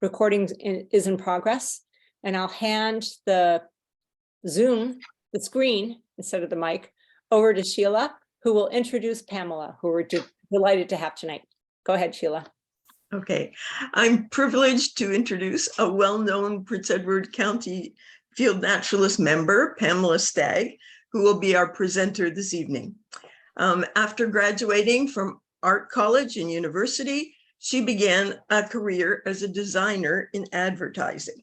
Recording is in progress, and I'll hand the Zoom, the screen, instead of the mic, over to Sheila, who will introduce Pamela, who we're delighted to have tonight. Go ahead, Sheila. Okay, I'm privileged to introduce a well-known Prince Edward County field naturalist member, Pamela Stagg, who will be our presenter this evening. After graduating from art college and university, she began a career as a designer in advertising.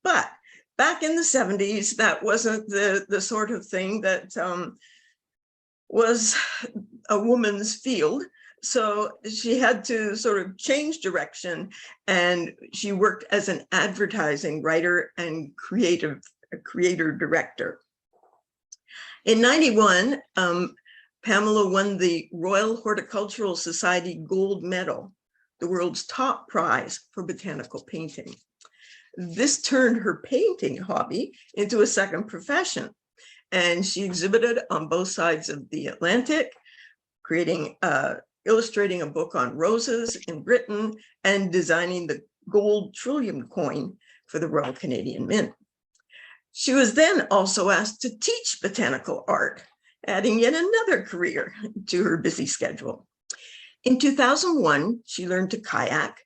But back in the 70s, that wasn't the sort of thing that was a woman's field. So she had to sort of change direction, and she worked as an advertising writer and creator director. In '91, Pamela won the Royal Horticultural Society Gold Medal, the world's top prize for botanical painting. This turned her painting hobby into a second profession, and she exhibited on both sides of the Atlantic, illustrating a book on roses in Britain and designing the gold trillium coin for the Royal Canadian Mint. She was then also asked to teach botanical art, adding yet another career to her busy schedule. In 2001, she learned to kayak,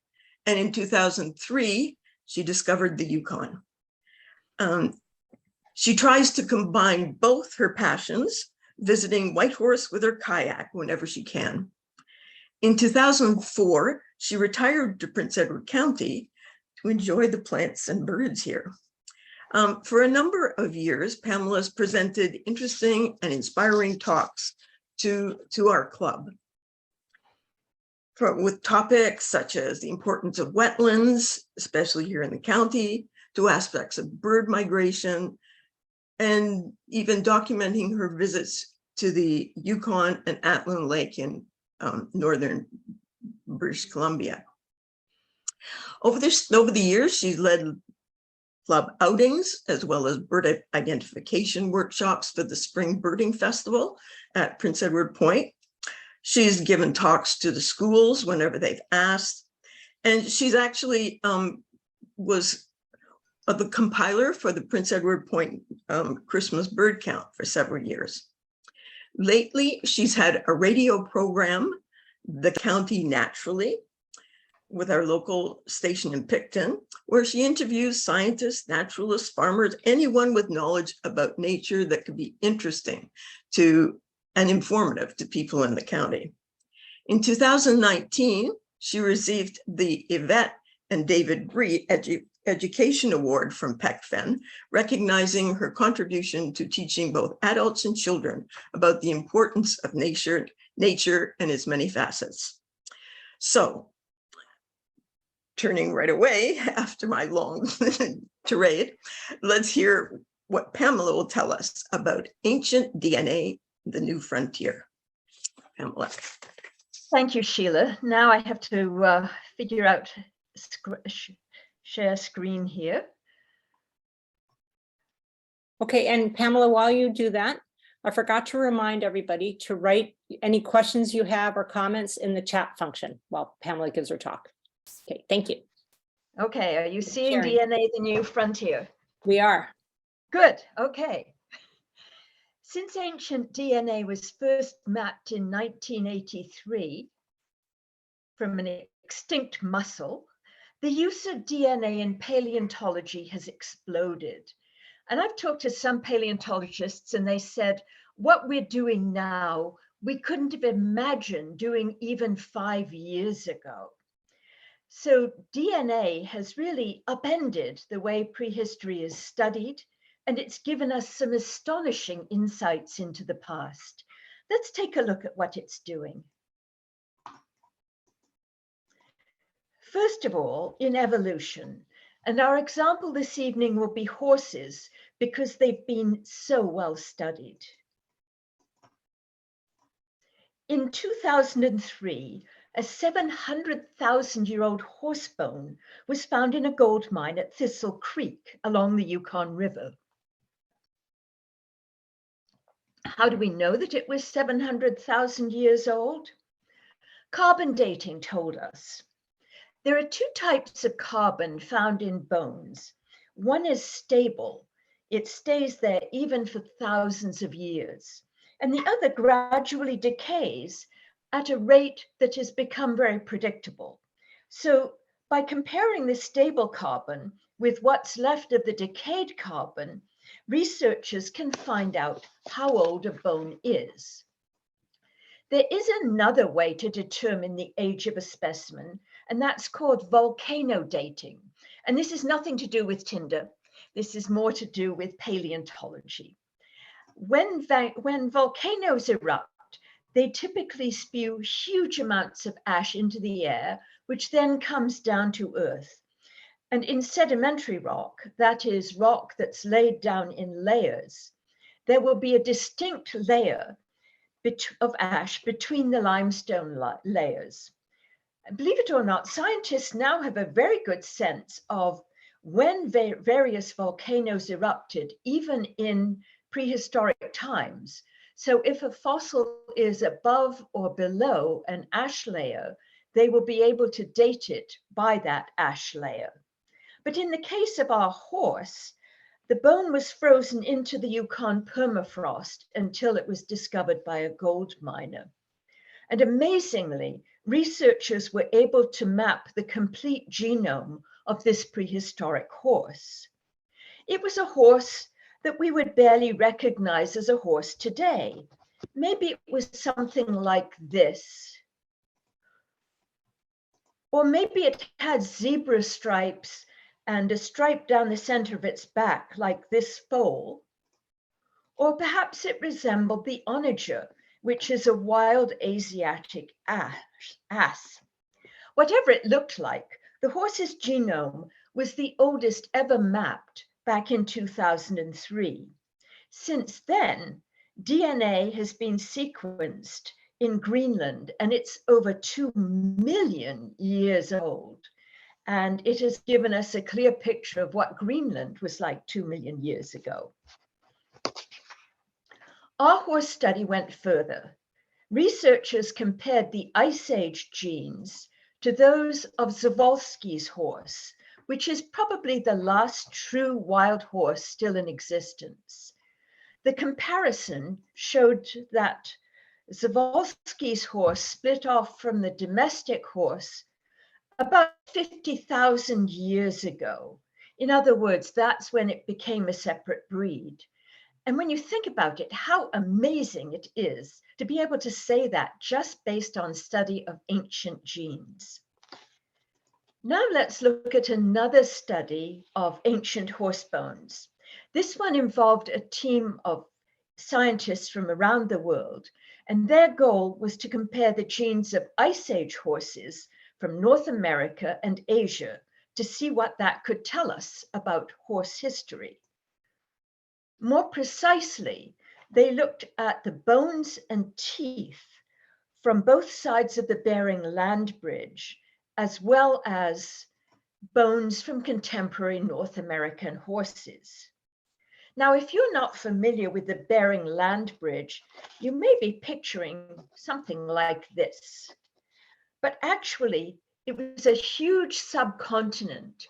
and in 2003, she discovered the Yukon. She tries to combine both her passions, visiting Whitehorse with her kayak whenever she can. In 2004, she retired to Prince Edward County to enjoy the plants and birds here. For a number of years, Pamela has presented interesting and inspiring talks to our club, with topics such as the importance of wetlands, especially here in the county, to aspects of bird migration, and even documenting her visits to the Yukon and Atlin Lake in northern British Columbia. Over the years, she's led club outings as well as bird identification workshops for the Spring Birding Festival at Prince Edward Point. She's given talks to the schools whenever they've asked, and she's actually was the compiler for the Prince Edward Point Christmas bird count for several years. Lately, she's had a radio program, The County Naturally, with our local station in Picton, where she interviews scientists, naturalists, farmers, anyone with knowledge about nature that could be interesting to and informative to people in the county. In 2019, she received the Yvette and David Bree Education Award from PECFN, recognizing her contribution to teaching both adults and children about the importance of nature and its many facets. So, turning right away after my long tirade, let's hear what Pamela will tell us about ancient DNA, the new frontier. Pamela. Thank you, Sheila. Now I have to figure out share screen here. Okay, and Pamela, while you do that, I forgot to remind everybody to write any questions you have or comments in the chat function while Pamela gives her talk. Okay, thank you. Okay, are you seeing Sharing. DNA, the new frontier? We are. Good, okay. Since ancient DNA was first mapped in 1983 from an extinct mussel, the use of DNA in paleontology has exploded. And I've talked to some paleontologists and they said, what we're doing now, we couldn't have imagined doing even 5 years ago. So DNA has really upended the way prehistory is studied, and it's given us some astonishing insights into the past. Let's take a look at what it's doing. First of all, in evolution, and our example this evening will be horses because they've been so well studied. In 2003, a 700,000-year-old horse bone was found in a gold mine at Thistle Creek along the Yukon River. How do we know that it was 700,000 years old? Carbon dating told us there are two types of carbon found in bones. One is stable. It stays there even for thousands of years. And the other gradually decays at a rate that has become very predictable. So by comparing the stable carbon with what's left of the decayed carbon, researchers can find out how old a bone is. There is another way to determine the age of a specimen, and that's called volcano dating. And this is nothing to do with Tinder. This is more to do with paleontology. When volcanoes erupt, they typically spew huge amounts of ash into the air, which then comes down to Earth. And in sedimentary rock, that is rock that's laid down in layers, there will be a distinct layer of ash between the limestone layers. Believe it or not, scientists now have a very good sense of when various volcanoes erupted, even in prehistoric times. So if a fossil is above or below an ash layer, they will be able to date it by that ash layer. But in the case of our horse, the bone was frozen into the Yukon permafrost until it was discovered by a gold miner. And amazingly, researchers were able to map the complete genome of this prehistoric horse. It was a horse that we would barely recognize as a horse today. Maybe it was something like this. Or maybe it had zebra stripes and a stripe down the center of its back like this foal. Or perhaps it resembled the onager, which is a wild Asiatic ass. Whatever it looked like, the horse's genome was the oldest ever mapped back in 2003. Since then, DNA has been sequenced in Greenland, and it's over 2 million years old. And it has given us a clear picture of what Greenland was like 2 million years ago. Our horse study went further. Researchers compared the Ice Age genes to those of Przewalski's horse, which is probably the last true wild horse still in existence. The comparison showed that Przewalski's horse split off from the domestic horse about 50,000 years ago. In other words, that's when it became a separate breed. And when you think about it, how amazing it is to be able to say that just based on study of ancient genes. Now let's look at another study of ancient horse bones. This one involved a team of scientists from around the world, and their goal was to compare the genes of Ice Age horses from North America and Asia to see what that could tell us about horse history. More precisely, they looked at the bones and teeth from both sides of the Bering Land Bridge, as well as bones from contemporary North American horses. Now, if you're not familiar with the Bering Land Bridge, you may be picturing something like this. But actually, it was a huge subcontinent,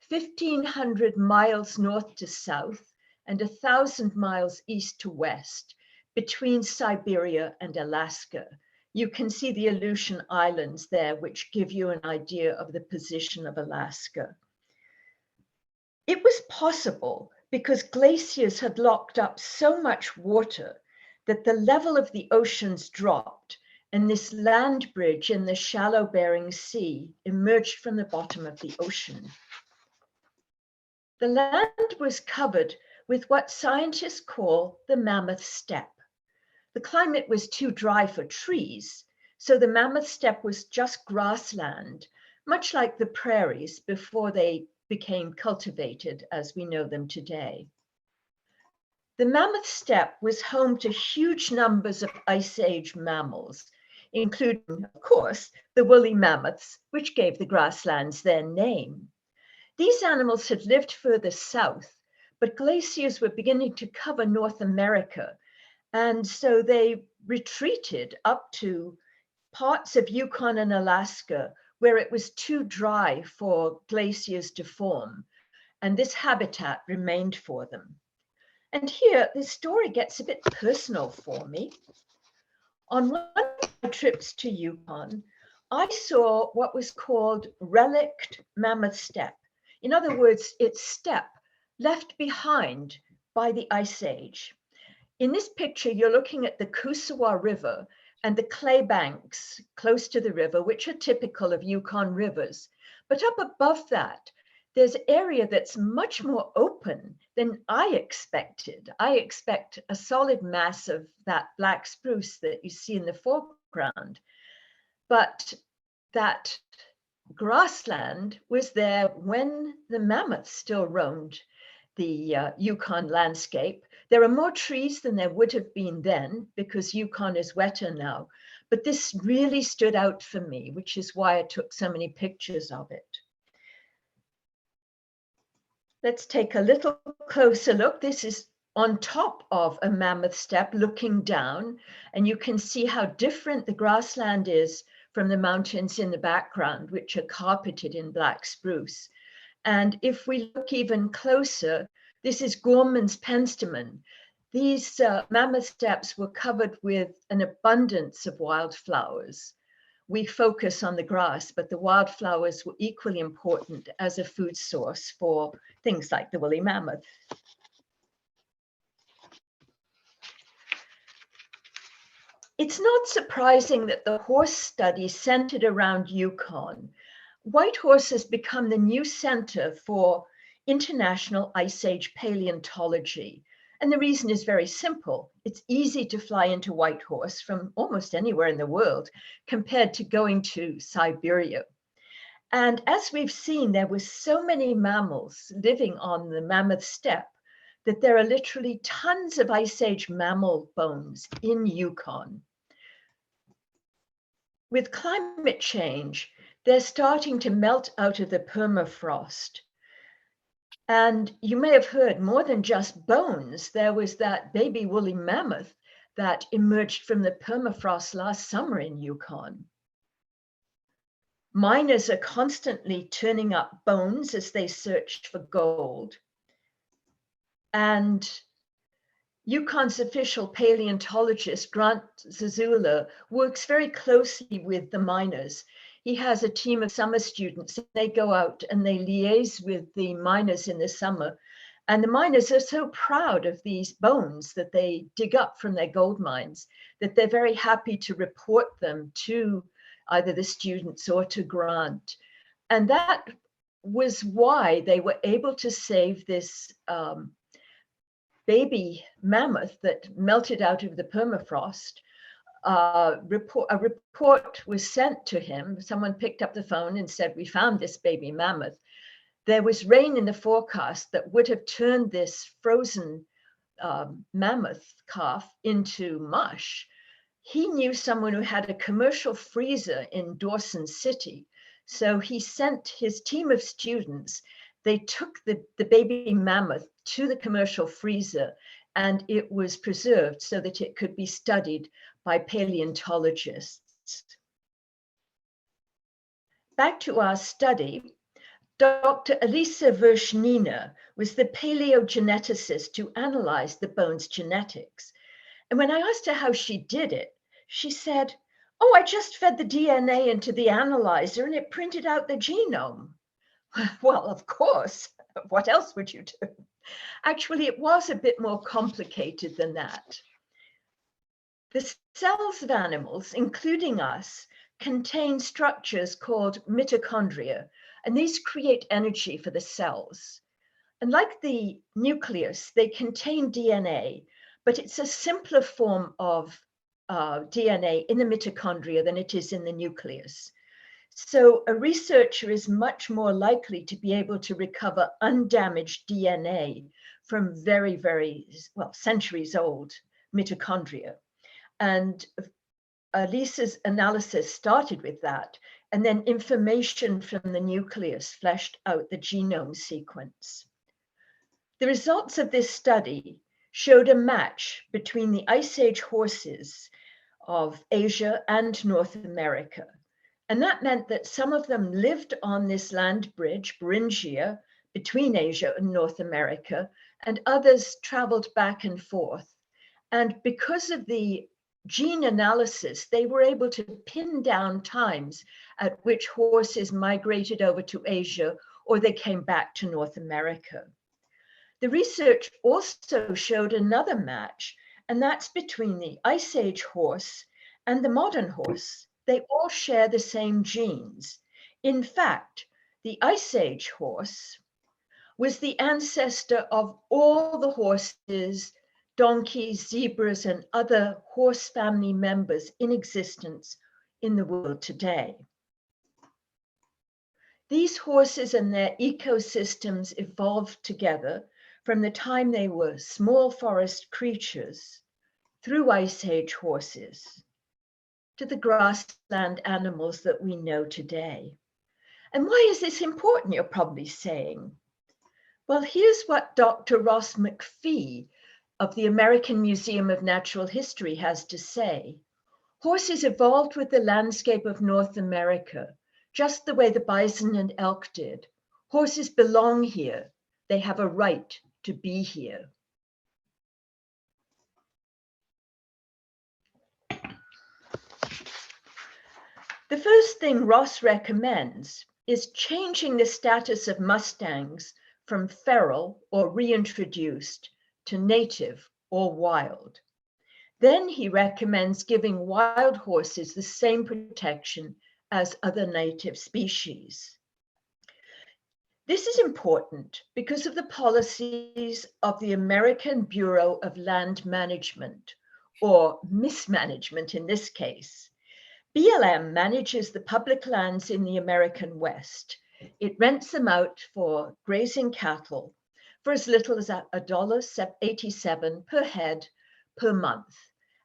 1,500 miles north to south and 1,000 miles east to west, between Siberia and Alaska. You can see the Aleutian Islands there, which give you an idea of the position of Alaska. It was possible because glaciers had locked up so much water that the level of the oceans dropped, and this land bridge in the shallow Bering Sea emerged from the bottom of the ocean. The land was covered with what scientists call the mammoth steppe. The climate was too dry for trees, so the mammoth steppe was just grassland, much like the prairies before they became cultivated as we know them today. The mammoth steppe was home to huge numbers of Ice Age mammals, including, of course, the woolly mammoths, which gave the grasslands their name. These animals had lived further south, but glaciers were beginning to cover North America, and so they retreated up to parts of Yukon and Alaska where it was too dry for glaciers to form, and this habitat remained for them. And here, the story gets a bit personal for me. On one of my trips to Yukon, I saw what was called relict mammoth steppe. In other words, it's steppe left behind by the Ice Age. In this picture, you're looking at the Kusawa River and the clay banks close to the river, which are typical of Yukon rivers. But up above that, there's an area that's much more open than I expected. I expect a solid mass of that black spruce that you see in the foreground. But that grassland was there when the mammoths still roamed the Yukon landscape. There are more trees than there would have been then because Yukon is wetter now. But this really stood out for me, which is why I took so many pictures of it. Let's take a little closer look. This is on top of a mammoth steppe looking down, and you can see how different the grassland is from the mountains in the background, which are carpeted in black spruce. And if we look even closer, this is Gorman's penstemon. These mammoth steppes were covered with an abundance of wildflowers. We focus on the grass, but the wildflowers were equally important as a food source for things like the woolly mammoth. It's not surprising that the horse study centered around Yukon. Whitehorse has become the new center for international Ice Age paleontology. And the reason is very simple. It's easy to fly into Whitehorse from almost anywhere in the world compared to going to Siberia. And as we've seen, there were so many mammals living on the mammoth steppe that there are literally tons of Ice Age mammal bones in Yukon. With climate change, they're starting to melt out of the permafrost. And you may have heard more than just bones. There was that baby woolly mammoth that emerged from the permafrost last summer in Yukon. Miners are constantly turning up bones as they searched for gold. And Yukon's official paleontologist, Grant Zazula, works very closely with the miners. He has a team of summer students. They go out and they liaise with the miners in the summer. And the miners are so proud of these bones that they dig up from their gold mines that they're very happy to report them to either the students or to Grant. And that was why they were able to save this baby mammoth that melted out of the permafrost. A report was sent to him. Someone picked up the phone and said, "We found this baby mammoth." There was rain in the forecast that would have turned this frozen mammoth calf into mush. He knew someone who had a commercial freezer in Dawson City. So he sent his team of students. They took the baby mammoth to the commercial freezer, and it was preserved so that it could be studied by paleontologists. Back to our study, Dr. Elisa Verschnina was the paleogeneticist who analyzed the bone's genetics. And when I asked her how she did it, she said, "Oh, I just fed the DNA into the analyzer and it printed out the genome." Well, of course, what else would you do? Actually, it was a bit more complicated than that. The cells of animals, including us, contain structures called mitochondria, and these create energy for the cells. And like the nucleus, they contain DNA, but it's a simpler form of DNA in the mitochondria than it is in the nucleus. So a researcher is much more likely to be able to recover undamaged DNA from very, very, well, centuries old mitochondria. And Lisa's analysis started with that, and then information from the nucleus fleshed out the genome sequence. The results of this study showed a match between the Ice Age horses of Asia and North America. And that meant that some of them lived on this land bridge, Beringia, between Asia and North America, and others traveled back and forth. And because of the gene analysis, they were able to pin down times at which horses migrated over to Asia or they came back to North America. The research also showed another match, and that's between the Ice Age horse and the modern horse. They all share the same genes. In fact, the Ice Age horse was the ancestor of all the horses, donkeys, zebras, and other horse family members in existence in the world today. These horses and their ecosystems evolved together from the time they were small forest creatures through Ice Age horses to the grassland animals that we know today. And why is this important, you're probably saying? Well, here's what Dr. Ross McPhee of the American Museum of Natural History has to say. Horses evolved with the landscape of North America, just the way the bison and elk did. Horses belong here. They have a right to be here. The first thing Ross recommends is changing the status of mustangs from feral or reintroduced to native or wild. Then he recommends giving wild horses the same protection as other native species. This is important because of the policies of the American Bureau of Land Management, or mismanagement in this case. BLM manages the public lands in the American West. It rents them out for grazing cattle for as little as $1.87 per head per month.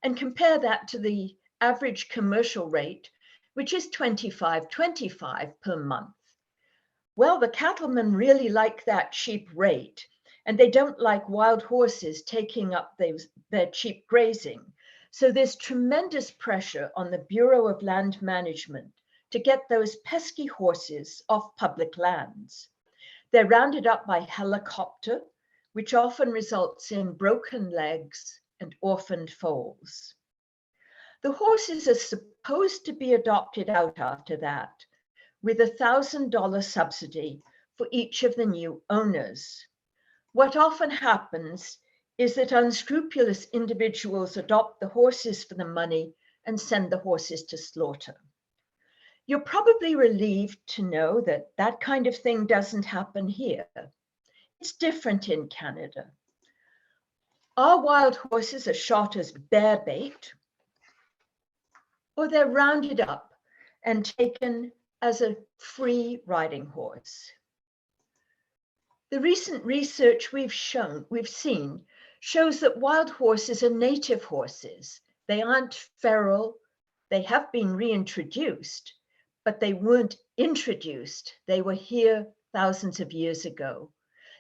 And compare that to the average commercial rate, which is $25.25 per month. Well, the cattlemen really like that cheap rate, and they don't like wild horses taking up their cheap grazing. So there's tremendous pressure on the Bureau of Land Management to get those pesky horses off public lands. They're rounded up by helicopter, which often results in broken legs and orphaned foals. The horses are supposed to be adopted out after that, with a $1,000 subsidy for each of the new owners. What often happens is that unscrupulous individuals adopt the horses for the money and send the horses to slaughter. You're probably relieved to know that that kind of thing doesn't happen here. It's different in Canada. Our wild horses are shot as bear bait, or they're rounded up and taken as a free riding horse. The recent research we've seen shows that wild horses are native horses. They aren't feral. They have been reintroduced, but they weren't introduced. They were here thousands of years ago.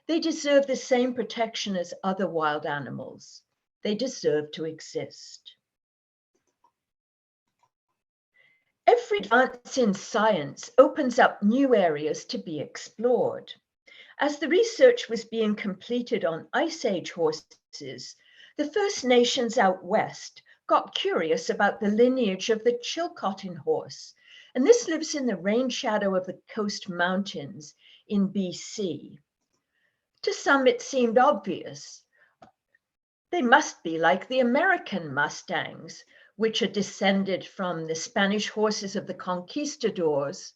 They deserve the same protection as other wild animals. They deserve to exist. Every advance in science opens up new areas to be explored. As the research was being completed on Ice Age horses, the First Nations out west got curious about the lineage of the Chilcotin horse, and this lives in the rain shadow of the coast mountains in BC. To some, it seemed obvious. They must be like the American mustangs, which are descended from the Spanish horses of the conquistadors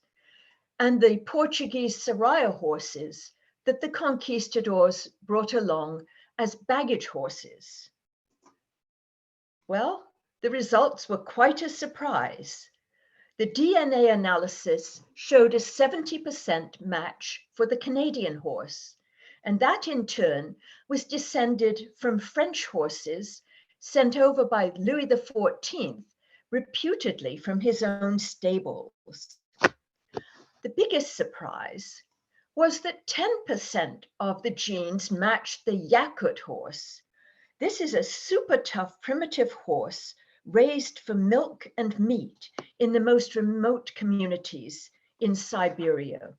and the Portuguese Soraya horses that the conquistadors brought along as baggage horses. Well, the results were quite a surprise. The DNA analysis showed a 70% match for the Canadian horse, and that in turn was descended from French horses sent over by Louis XIV, reputedly from his own stables. The biggest surprise was that 10% of the genes matched the Yakut horse. This is a super tough primitive horse raised for milk and meat in the most remote communities in Siberia.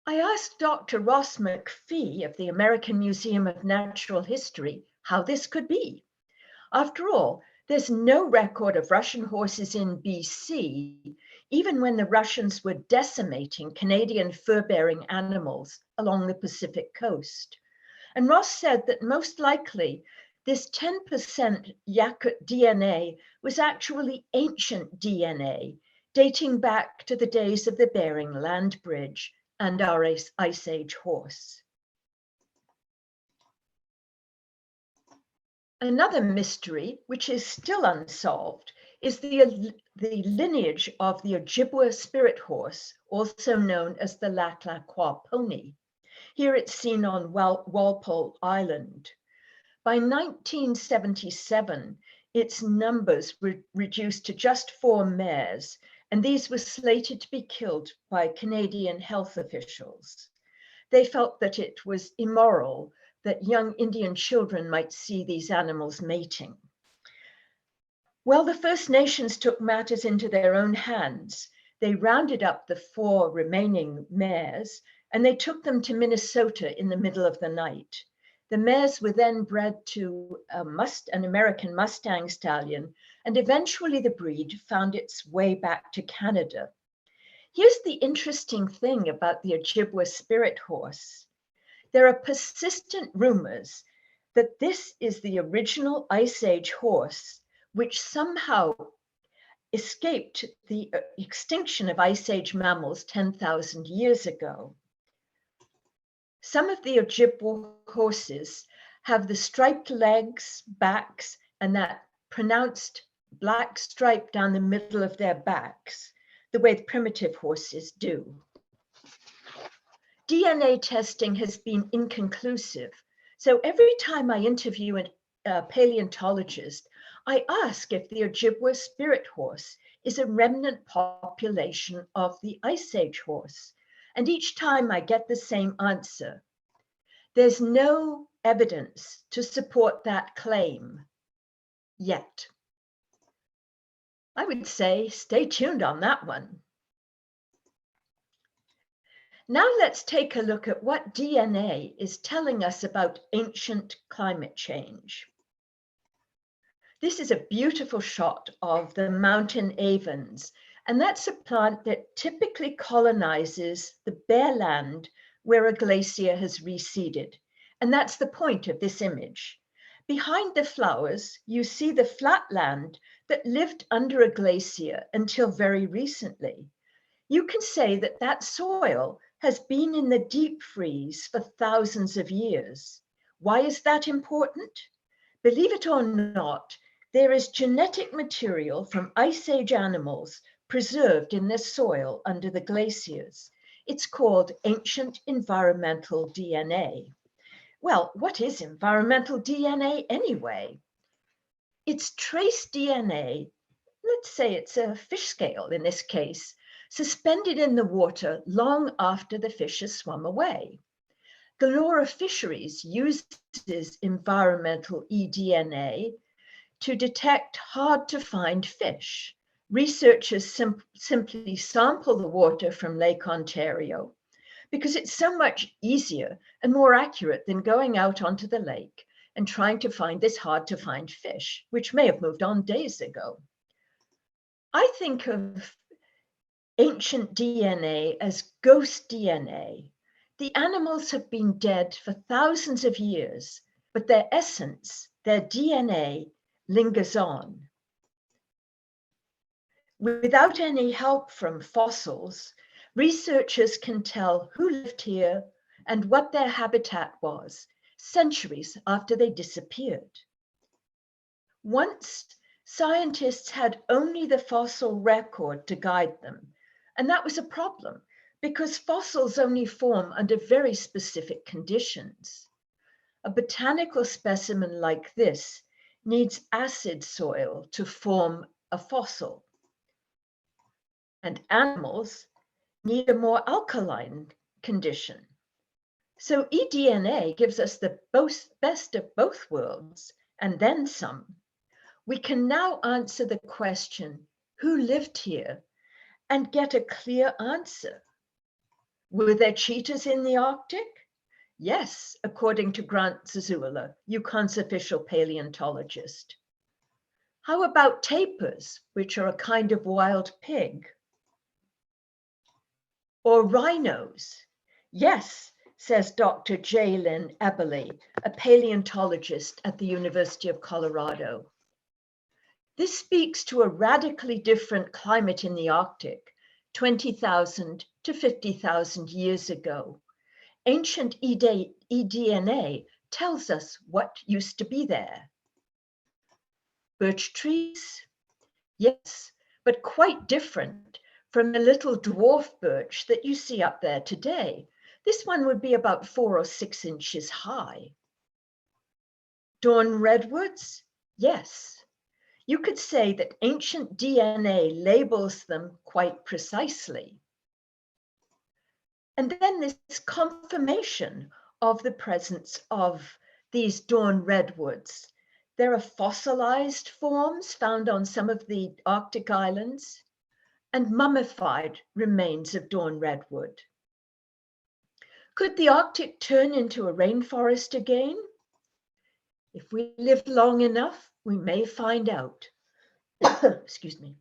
I asked Dr. Ross McPhee of the American Museum of Natural History how this could be. After all, there's no record of Russian horses in BC, even when the Russians were decimating Canadian fur-bearing animals along the Pacific coast. And Ross said that most likely this 10% Yakut DNA was actually ancient DNA, dating back to the days of the Bering Land Bridge and our Ice Age horse. Another mystery, which is still unsolved, is the lineage of the Ojibwe Spirit Horse, also known as the Laclacqua pony. Here it's seen on Walpole Island. By 1977, its numbers were reduced to just 4 mares, and these were slated to be killed by Canadian health officials. They felt that it was immoral that young Indian children might see these animals mating. Well, the First Nations took matters into their own hands. They rounded up the 4 remaining mares and they took them to Minnesota in the middle of the night. The mares were then bred to an American Mustang stallion, and eventually the breed found its way back to Canada. Here's the interesting thing about the Ojibwe Spirit Horse. There are persistent rumors that this is the original Ice Age horse, which somehow escaped the extinction of Ice Age mammals 10,000 years ago. Some of the Ojibwe horses have the striped legs, backs, and that pronounced black stripe down the middle of their backs, the way the primitive horses do. DNA testing has been inconclusive, so every time I interview a paleontologist, I ask if the Ojibwe Spirit Horse is a remnant population of the Ice Age horse, and each time I get the same answer. There's no evidence to support that claim yet. I would say stay tuned on that one. Now let's take a look at what DNA is telling us about ancient climate change. This is a beautiful shot of the mountain avens, and that's a plant that typically colonizes the bare land where a glacier has receded. And that's the point of this image. Behind the flowers, you see the flat land that lived under a glacier until very recently. You can say that that soil has been in the deep freeze for thousands of years. Why is that important? Believe it or not, there is genetic material from Ice Age animals preserved in the soil under the glaciers. It's called ancient environmental DNA. Well, what is environmental DNA anyway? It's trace DNA, let's say it's a fish scale in this case, suspended in the water long after the fish has swum away. Galora Fisheries uses environmental eDNA to detect hard-to-find fish. Researchers simply sample the water from Lake Ontario because it's so much easier and more accurate than going out onto the lake and trying to find this hard-to-find fish, which may have moved on days ago. I think of ancient DNA as ghost DNA. The animals have been dead for thousands of years, but their essence, their DNA, lingers on. Without any help from fossils, researchers can tell who lived here and what their habitat was centuries after they disappeared. Once, scientists had only the fossil record to guide them, and that was a problem because fossils only form under very specific conditions. A botanical specimen like this needs acid soil to form a fossil. And animals need a more alkaline condition. So eDNA gives us the best of both worlds and then some. we can now answer the question, who lived here, and get a clear answer. Were there cheetahs in the Arctic? Yes, according to Grant Zazula, Yukon's official paleontologist. How about tapirs, which are a kind of wild pig? Or rhinos? Yes, says Dr. J. Lynn Eberly, a paleontologist at the University of Colorado. This speaks to a radically different climate in the Arctic, 20,000 to 50,000 years ago. Ancient eDNA tells us what used to be there. Birch trees? Yes, but quite different from the little dwarf birch that you see up there today. This one would be about 4 or 6 inches high. Dawn redwoods? Yes. You could say that ancient DNA labels them quite precisely. And then this confirmation of the presence of these dawn redwoods. There are fossilized forms found on some of the Arctic islands and mummified remains of dawn redwood. Could the Arctic turn into a rainforest again? If we live long enough, we may find out. Excuse me.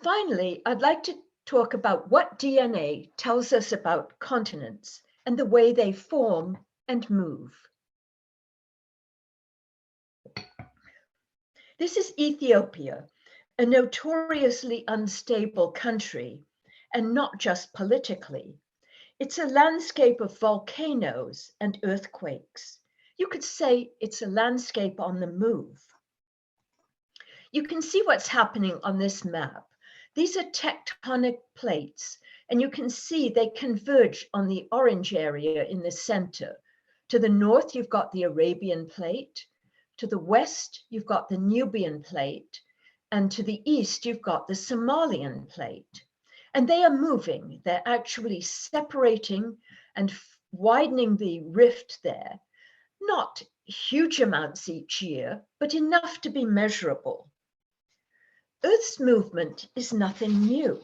Finally, I'd like to talk about what DNA tells us about continents and the way they form and move. This is Ethiopia, a notoriously unstable country, and not just politically. It's a landscape of volcanoes and earthquakes. You could say it's a landscape on the move. You can see what's happening on this map. These are tectonic plates, and you can see they converge on the orange area in the center. To the north, you've got the Arabian plate. To the west, you've got the Nubian plate. And to the east, you've got the Somalian plate. And they are moving. They're actually separating and widening the rift there. Not huge amounts each year, but enough to be measurable. Earth's movement is nothing new.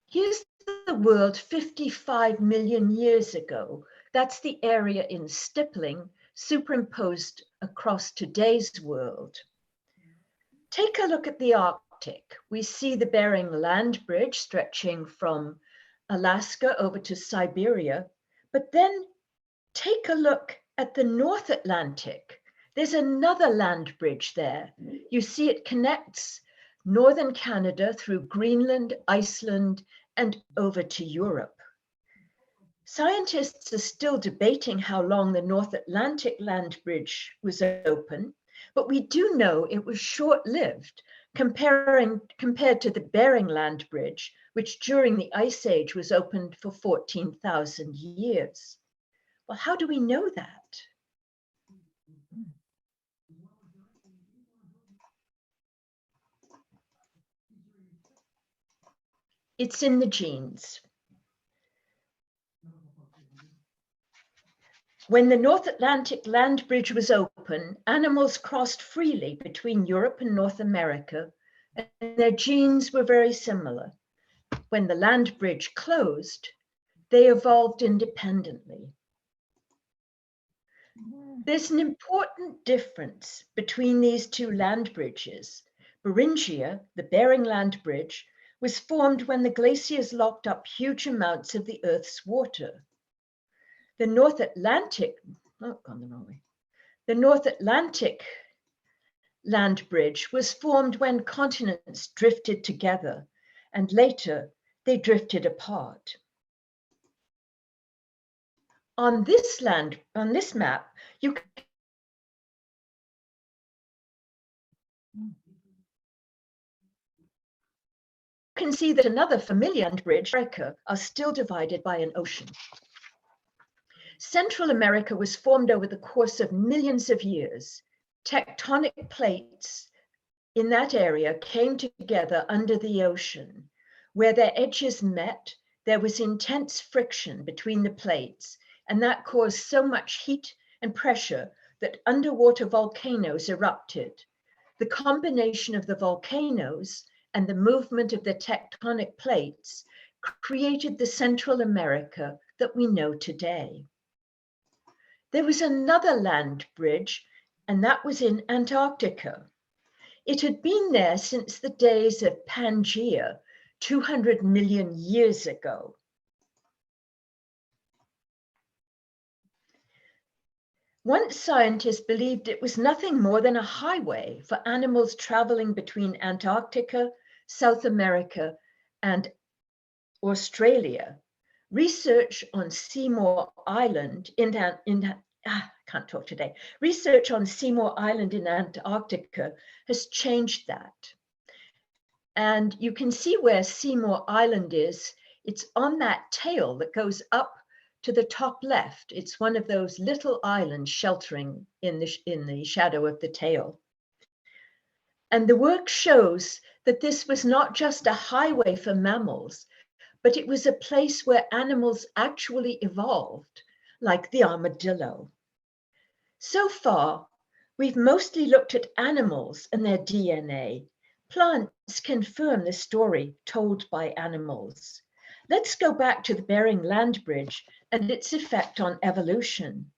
Here's the world 55 million years ago. That's the area in stippling superimposed across today's world. Take a look at the Arctic. We see the Bering Land Bridge stretching from Alaska over to Siberia, but then take a look at the North Atlantic. There's another land bridge there. You see it connects northern Canada through Greenland, Iceland, and over to Europe. Scientists are still debating how long the North Atlantic land bridge was open, but we do know it was short-lived compared to the Bering Land Bridge, which during the Ice Age was opened for 14,000 years. Well, how do we know that? It's in the genes. When the North Atlantic land bridge was open, animals crossed freely between Europe and North America, and their genes were very similar. When the land bridge closed, they evolved independently. There's an important difference between these two land bridges. Beringia, the Bering Land Bridge, was formed when the glaciers locked up huge amounts of the Earth's water. The North Atlantic, the North Atlantic Land Bridge was formed when continents drifted together, and later they drifted apart. On this map, you can see that another familiar land bridge, America, are still divided by an ocean. Central America was formed over the course of millions of years. Tectonic plates in that area came together under the ocean. Where their edges met, there was intense friction between the plates, and that caused so much heat and pressure that underwater volcanoes erupted. The combination of the volcanoes and the movement of the tectonic plates created the Central America that we know today. There was another land bridge, and that was in Antarctica. It had been there since the days of Pangaea, 200 million years ago. Once scientists believed it was nothing more than a highway for animals traveling between Antarctica, South America, and Australia. Research on Seymour Island Research on Seymour Island in Antarctica has changed that. And you can see where Seymour Island is. It's on that tail that goes up to the top left. It's one of those little islands sheltering in the shadow of the tail. And the work shows that this was not just a highway for mammals, but it was a place where animals actually evolved, like the armadillo. So far, we've mostly looked at animals and their DNA. Plants confirm the story told by animals. Let's go back to the Bering Land Bridge and its effect on evolution.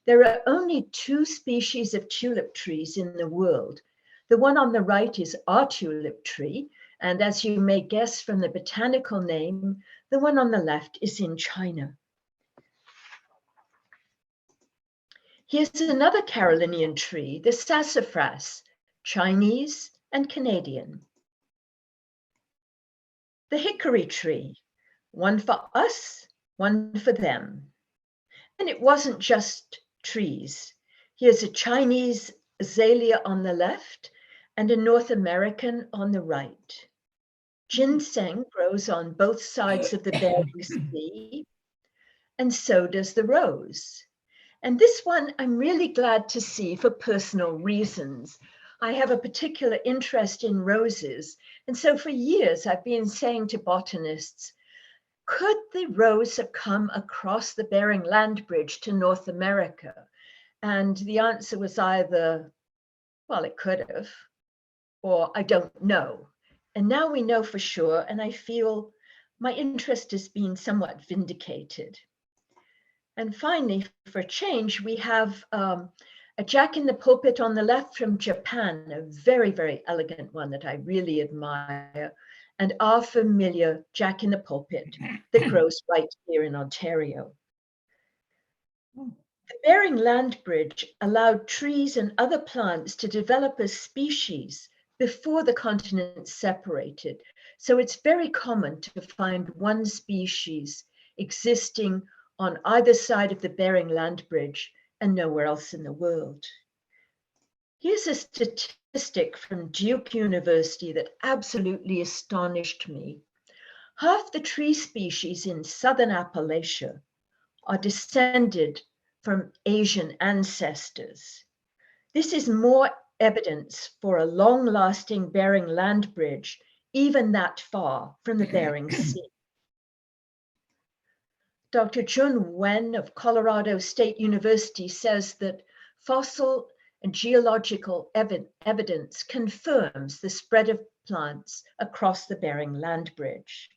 There are only 2 species of tulip trees in the world. The one on the right is our tulip tree, and as you may guess from the botanical name, the one on the left is in China. Here's another Carolinian tree, the sassafras, Chinese and Canadian. The hickory tree, one for us, one for them. And it wasn't just trees. Here's a Chinese azalea on the left and a North American on the right. Ginseng grows on both sides of the Bering Sea, and so does the rose. And this one I'm really glad to see for personal reasons. I have a particular interest in roses, and so for years I've been saying to botanists, could the rose have come across the Bering Land Bridge to North America? And the answer was either, well, it could have, or I don't know. And now we know for sure, and I feel my interest has been somewhat vindicated. And finally, for change, we have a jack in the pulpit on the left from Japan, a very, very elegant one that I really admire, and our familiar jack in the pulpit that grows right here in Ontario. The Bering Land Bridge allowed trees and other plants to develop as species before the continents separated. So it's very common to find one species existing on either side of the Bering Land Bridge and nowhere else in the world. Here's a statistic from Duke University that absolutely astonished me. Half the tree species in southern Appalachia are descended from Asian ancestors. This is more evidence for a long-lasting Bering Land Bridge, even that far from the Bering Sea. Dr. Jun Wen of Colorado State University says that fossil and geological evidence confirms the spread of plants across the Bering Land Bridge.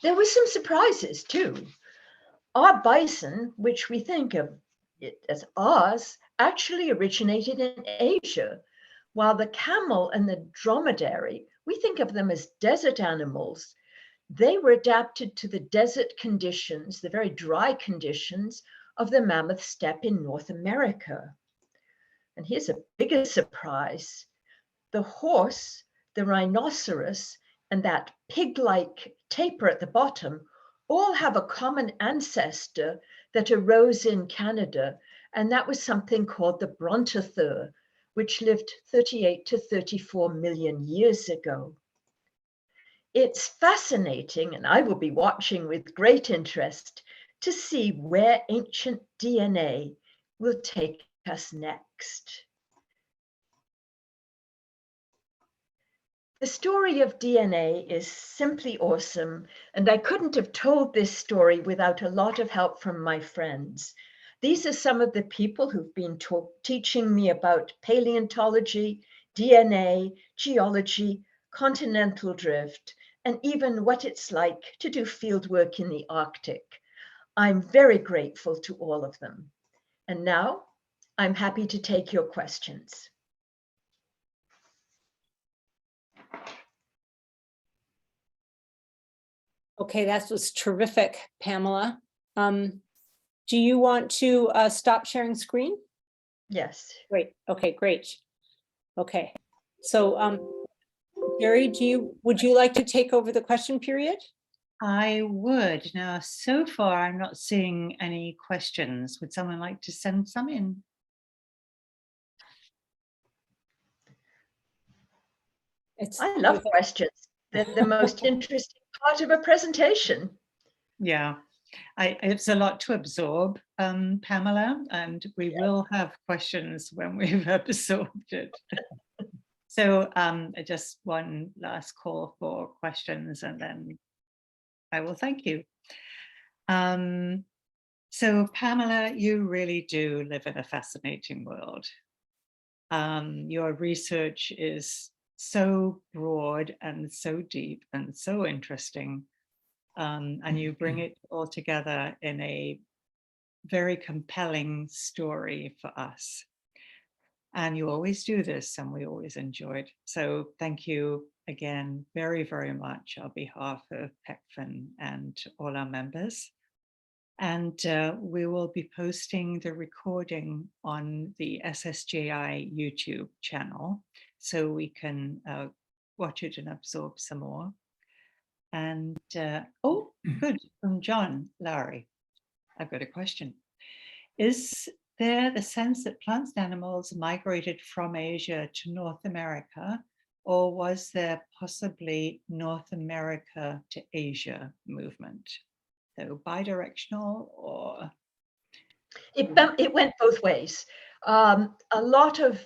There were some surprises too. Our bison, which we think of it as ours, actually originated in Asia, while the camel and the dromedary, we think of them as desert animals. They were adapted to the desert conditions, the very dry conditions of the mammoth steppe in North America. And here's a bigger surprise. The horse, the rhinoceros, and that pig-like taper at the bottom all have a common ancestor that arose in Canada, and that was something called the Brontosaur, which lived 38 to 34 million years ago. It's fascinating, and I will be watching with great interest to see where ancient DNA will take us next. The story of DNA is simply awesome, and I couldn't have told this story without a lot of help from my friends. These are some of the people who've been teaching me about paleontology, DNA, geology, continental drift, and even what it's like to do field work in the Arctic. I'm very grateful to all of them. And now I'm happy to take your questions. Okay, that was terrific, Pamela. Do you want to stop sharing screen? Yes. Great. Okay, great. Okay. So, Jerry, would you like to take over the question period? I would. Now, so far, I'm not seeing any questions. Would someone like to send some in? I love questions. They're the most interesting part of a presentation. Yeah, it's a lot to absorb, Pamela, and we will have questions when we've absorbed it. So just one last call for questions, and then I will thank you. So Pamela, you really do live in a fascinating world. Your research is so broad and so deep and so interesting. And you bring it all together in a very compelling story for us. And you always do this, and we always enjoy it. So thank you again very, very much on behalf of PECFN and all our members. And we will be posting the recording on the SSJI YouTube channel, so we can watch it and absorb some more. And oh, good, from John Lowry. I've got a question. Is there the sense that plants and animals migrated from Asia to North America, or was there possibly North America to Asia movement? So bidirectional, or? It went both ways. A lot of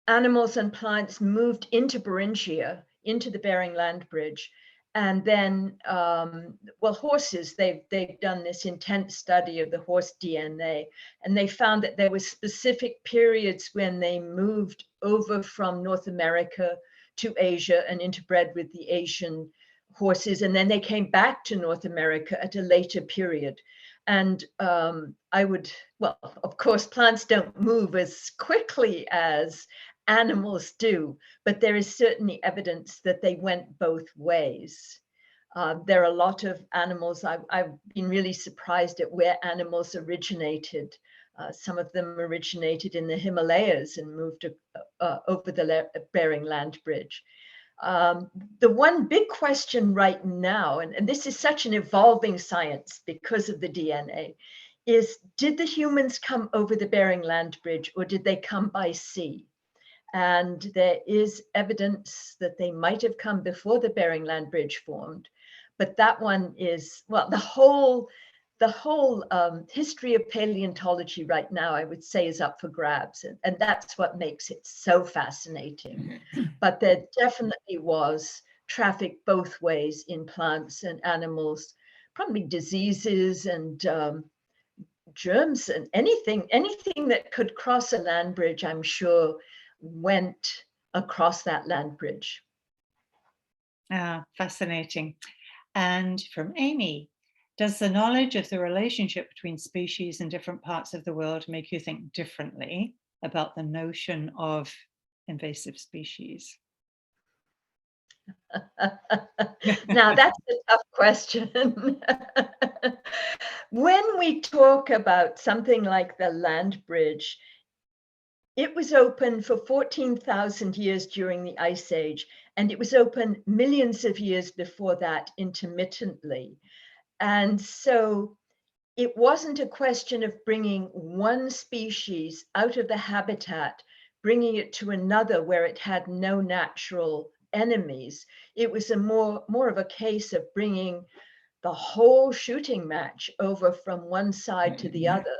animals and plants moved into Beringia, into the Bering Land Bridge. And then, well, horses, they've done this intense study of the horse DNA, and they found that there were specific periods when they moved over from North America to Asia and interbred with the Asian horses, and then they came back to North America at a later period. And well, of course, plants don't move as quickly as animals do, but there is certainly evidence that they went both ways. There are a lot of animals. I've been really surprised at where animals originated. Some of them originated in the Himalayas and moved over the Bering Land Bridge. The one big question right now, and this is such an evolving science because of the DNA, is did the humans come over the Bering Land Bridge, or did they come by sea? And there is evidence that they might have come before the Bering Land Bridge formed. But that one is, well, the whole history of paleontology right now, I would say, is up for grabs. And that's what makes it so fascinating. But there definitely was traffic both ways in plants and animals, probably diseases and germs and anything that could cross a land bridge, I'm sure, went across that land bridge. Fascinating. And from Amy, does the knowledge of the relationship between species in different parts of the world make you think differently about the notion of invasive species? Now, that's a tough question. When we talk about something like the land bridge, it was open for 14,000 years during the Ice Age, and it was open millions of years before that intermittently. And so it wasn't a question of bringing one species out of the habitat, bringing it to another where it had no natural enemies. It was more of a case of bringing the whole shooting match over from one side to the other.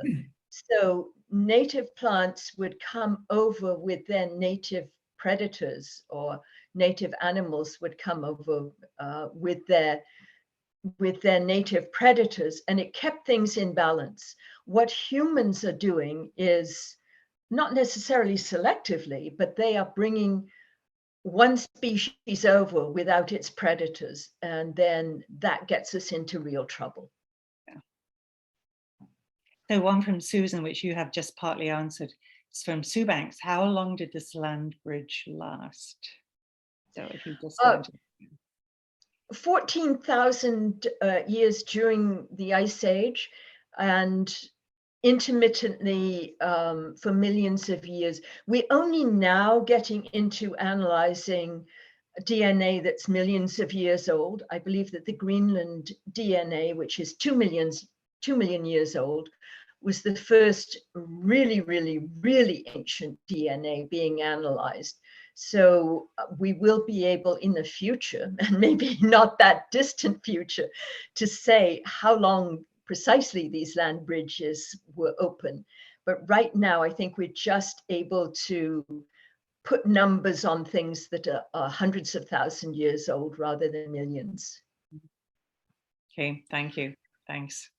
So native plants would come over with their native predators or native animals would come over with their native predators, and it kept things in balance. What humans are doing is not necessarily selectively, but they are bringing one species over without its predators, and then that gets us into real trouble. Yeah. So one from Susan, which you have just partly answered, is from Sue Banks. How long did this land bridge last? So if you just go into 14,000 years during the Ice Age, and intermittently for millions of years. We're only now getting into analyzing DNA that's millions of years old. I believe that the Greenland DNA, which is 2 million years old, was the first really, really, really ancient DNA being analyzed. So we will be able in the future, and maybe not that distant future, to say how long precisely these land bridges were open. But right now, I think we're just able to put numbers on things that are hundreds of thousand years old rather than millions. Okay, thank you. Thanks.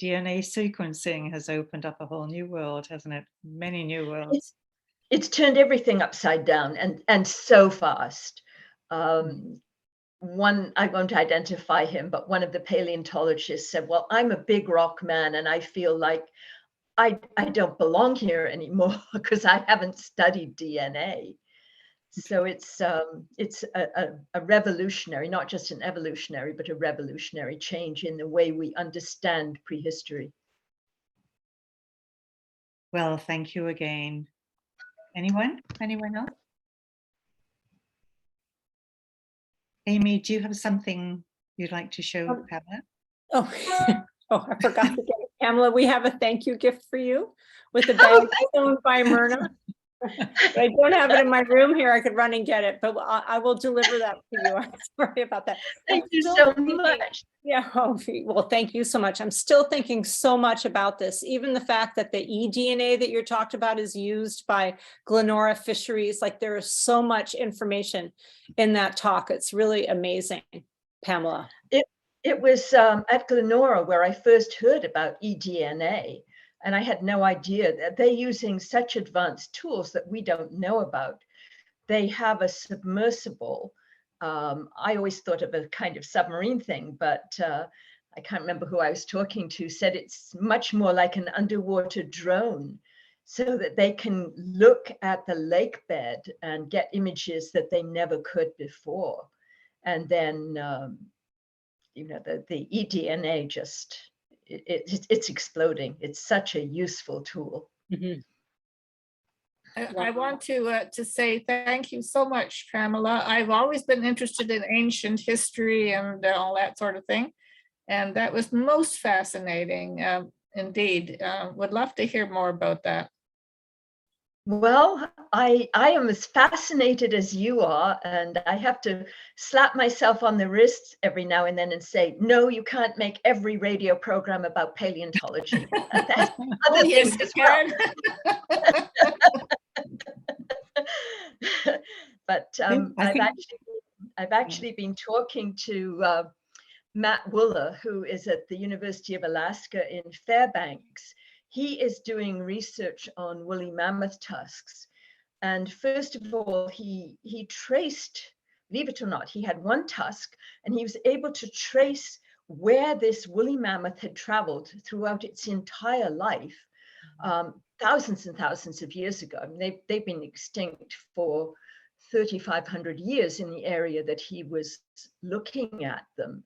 DNA sequencing has opened up a whole new world, hasn't it? Many new worlds. It's turned everything upside down, and so fast. One, I won't identify him, but one of the paleontologists said, well, I'm a big rock man, and I feel like I don't belong here anymore because I haven't studied DNA. So it's a revolutionary, not just an evolutionary, but a revolutionary change in the way we understand prehistory. Well, thank you again. Anyone else? Amy, do you have something you'd like to show Pamela? Oh, oh, I forgot to get it. Pamela, we have a thank you gift for you with a bag sewn by Myrna. I don't have it in my room here. I could run and get it, but I will deliver that to you. I'm sorry about that. Thank you so much. Yeah, oh, well, thank you so much. I'm still thinking so much about this. Even the fact that the eDNA that you're talked about is used by Glenora Fisheries, like there is so much information in that talk. It's really amazing, Pamela. It was at Glenora where I first heard about eDNA. And I had no idea that they're using such advanced tools that we don't know about. They have a submersible. I always thought of a kind of submarine thing, but I can't remember who I was talking to, said it's much more like an underwater drone, so that they can look at the lake bed and get images that they never could before. And then, you know, the eDNA just, it's exploding. It's such a useful tool. Mm-hmm. I want to say thank you so much, Pamela. I've always been interested in ancient history and all that sort of thing. And that was most fascinating, indeed. Would love to hear more about that. Well, I am as fascinated as you are, and I have to slap myself on the wrists every now and then and say, no, you can't make every radio program about paleontology. That's other things as well. But I've actually been talking to Matt Wooler, who is at the University of Alaska in Fairbanks. He is doing research on woolly mammoth tusks. And first of all, he traced, believe it or not, he had one tusk, and he was able to trace where this woolly mammoth had traveled throughout its entire life, thousands and thousands of years ago. I mean, they've been extinct for 3,500 years in the area that he was looking at them.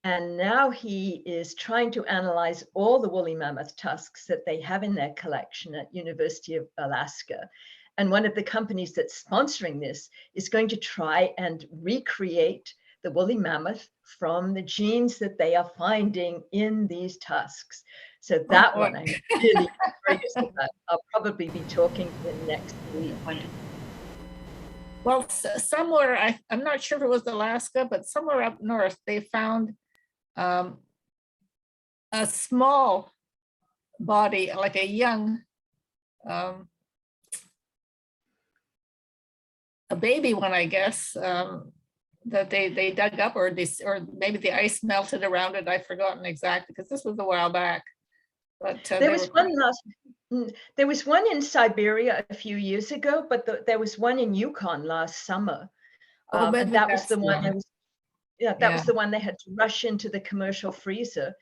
And now he is trying to analyze all the woolly mammoth tusks that they have in their collection at University of Alaska. And one of the companies that's sponsoring this is going to try and recreate the woolly mammoth from the genes that they are finding in these tusks. So that one I'm really curious about. I'll probably be talking to him next week. Well, somewhere, I'm not sure if it was Alaska, but somewhere up north, they found a small body, like a young a baby one, I guess, that they dug up, or maybe the ice melted around it. I've forgotten exactly, because this was a while back. But There was one in Siberia a few years ago, but there was one in Yukon last summer. Oh, And that was the one that was the one they had to rush into the commercial freezer.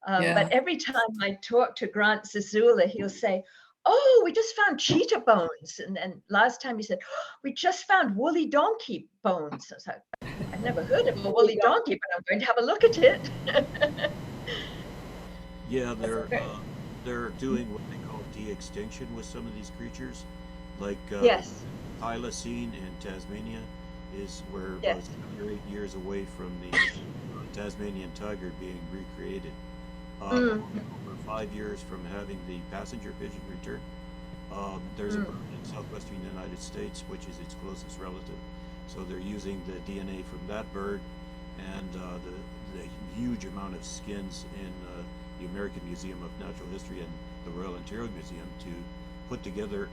Yeah. But every time I talk to Grant Zazula, he'll say, "Oh, we just found cheetah bones." And then last time he said, "Oh, we just found woolly donkey bones." I was like, I've never heard of a woolly donkey, but I'm going to have a look at it. Yeah, they're doing what they call de-extinction with some of these creatures, like Yes. Eocene in Tasmania is where Yes. about 7 or 8 years away from the Tasmanian tiger being recreated. Over 5 years from having the passenger pigeon return. There's a bird in southwestern United States, which is its closest relative. So they're using the DNA from that bird and the huge amount of skins in the American Museum of Natural History and the Royal Ontario Museum to put together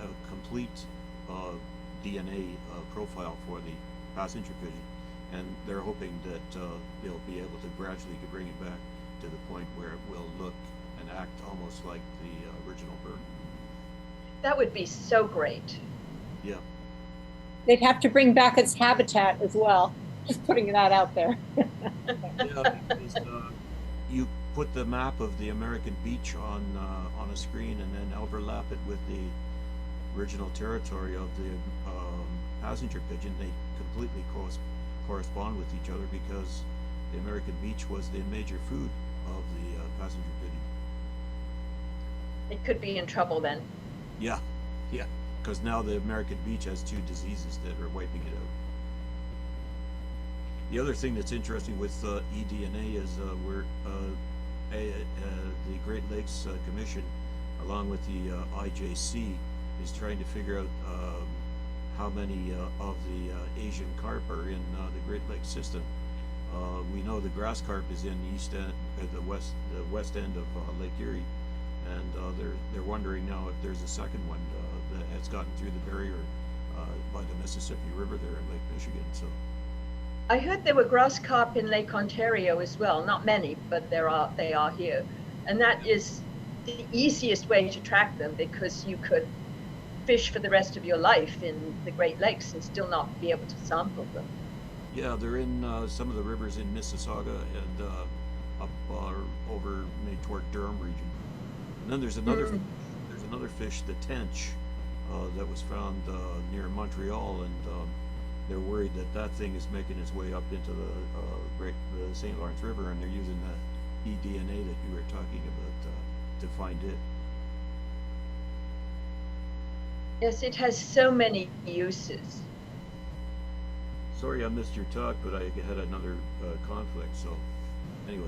a complete DNA profile for the passenger pigeon. And they're hoping that they'll be able to gradually bring it back to the point where it will look and act almost like the original bird. That would be so great. Yeah. They'd have to bring back its habitat as well. Just putting that out there. Yeah, because you put the map of the American beach on a screen and then overlap it with the original territory of the passenger pigeon. They completely correspond with each other because the American beach was the major food of the passenger pigeon. It could be in trouble then. Yeah, because now the American beach has 2 diseases that are wiping it out. The other thing that's interesting with eDNA is the Great Lakes Commission, along with the IJC, is trying to figure out how many of the Asian carp are in the Great Lakes system. We know the grass carp is in the east end, the west end of Lake Erie, and they're wondering now if there's a second one that has gotten through the barrier by the Mississippi River there in Lake Michigan. So I heard there were grass carp in Lake Ontario as well. Not many, but they are here. And that is the easiest way to track them, because you could fish for the rest of your life in the Great Lakes and still not be able to sample them. yeah, they're in some of the rivers in Mississauga and up over maybe toward Durham region. And then there's another fish, the tench, that was found near Montreal, and they're worried that thing is making its way up into the St. Lawrence River, and they're using the eDNA that you were talking about to find it. Yes, it has so many uses. Sorry I missed your talk, but I had another conflict, so anyway.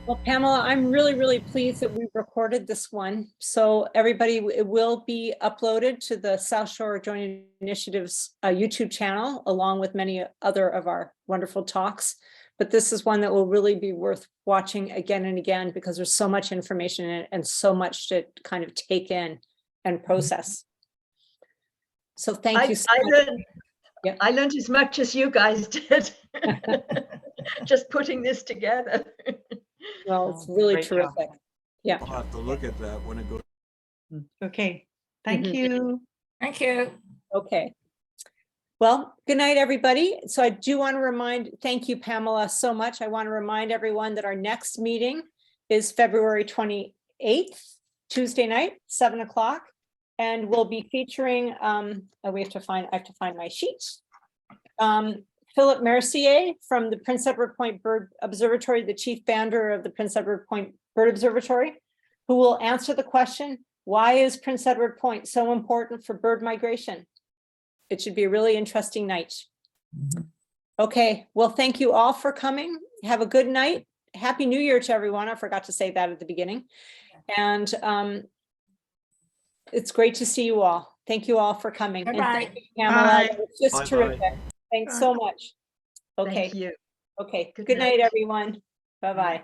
Well, Pamela, I'm really, really pleased that we recorded this one. So everybody, it will be uploaded to the South Shore Joint Initiative's YouTube channel, along with many other of our wonderful talks. But this is one that will really be worth watching again and again, because there's so much information in it and so much to kind of take in and process. So thank you so much. I learned as much as you guys did, just putting this together. Well, it's really Great job. terrific. Yeah. I'll have to look at that when it goes. Okay, thank you. Thank you. Okay. Well, good night, everybody. So I do want to thank you, Pamela, so much. I want to remind everyone that our next meeting is February 28th, Tuesday night, 7 o'clock. And we'll be featuring, I have to find my sheets. Philip Mercier from the Prince Edward Point Bird Observatory, the chief founder of the Prince Edward Point Bird Observatory, who will answer the question, why is Prince Edward Point so important for bird migration? It should be a really interesting night. Okay, well, thank you all for coming. Have a good night. Happy New Year to everyone. I forgot to say that at the beginning. And it's great to see you all. Thank you all for coming. And thank you, Pamela. It was just Bye-bye. terrific. Thanks so much. Okay. Thank you. Okay. Good Good night, night. everyone. Bye-bye.